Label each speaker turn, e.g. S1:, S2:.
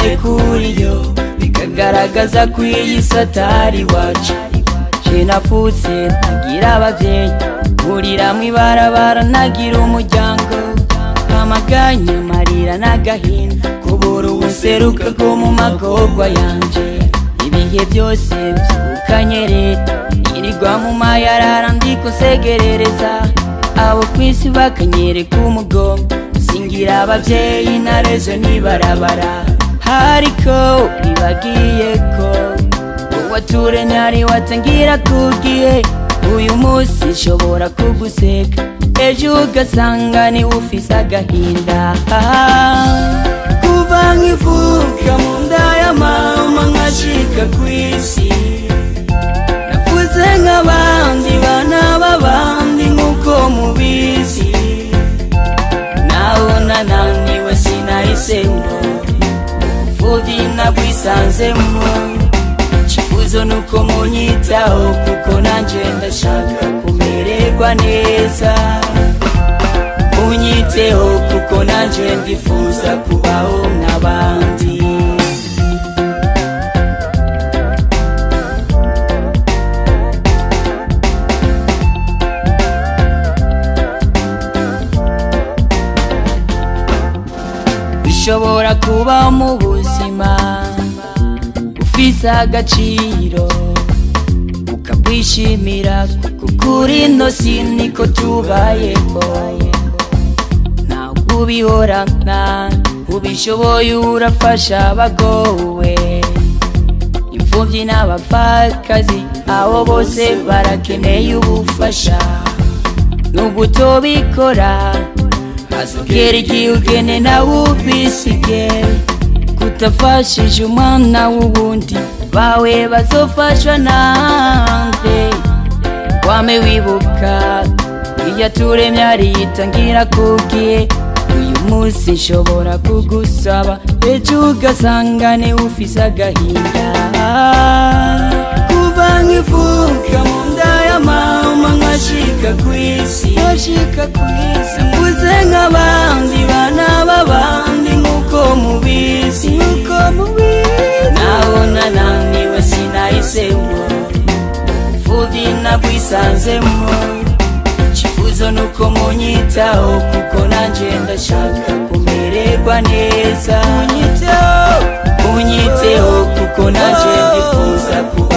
S1: byavuye kuri yo bikagaragaza ko iyi si atari iwacu. Je napfutse ntagira abavyeyi, nkurira mw'ibarabara ntagira umuryango, amaganya amarira n'agahinda kubura ubuseruka bwo mu magorwa yanje. Ibihe byose vyukanyerera nirirwa mu mayarara ndiko segerereza abo kwisi bakanyereka umugongo, singira abavyeyi nareze nibarabara. Hariko bibagiye ko waturemye ari watangira kugihe, uyu munsi nshobora kuguseka ejo ugasanga ni ufise agahinda. Kuva nkivuka mu nda ya mama nkashika kw'isi, nakuze nk'abandi bana b'abandi nk'uko mubizi, naho nananiwe sinahisemo ubupfuvyi nabwisanzemwo. Icifuzo nuko munyitaho kuko nanje ndashaka kumererwa neza, munyiteho kuko nanje ndifuza kubaho nk'abandi. Ushobora kuba mu buzima ufise agaciro ukabwishimira, kuko kuri ino si niko tubayeho. Ntawe ubihorana, ubishoboye urafasha abagowe, imfuvyi n'abapfakazi abo bose barakeneye ubufasha. Nubwo utobikora hazogera igihe ugene nawe ubisige, kutafashije umwana w'ubundi bawe bazofashwa nande. Wame wibuka iyaturemye ariyitangira kugihe, uyu munsi nshobora kugusaba ejo ugasanga ni ufise agahinda. Kuva nkivuka mu nda ya mama nkashika kw'isi, nakuze nk'abandi bana b'abandi nk'uko mubizi, naho nananiwe sinahisemo ubupfuvyi nabwisanzemwo. Icifuzo nuko munyitaho kuko nanje ndashaka kumererwa neza, munyiteho kuko nanje ndifuza kubaho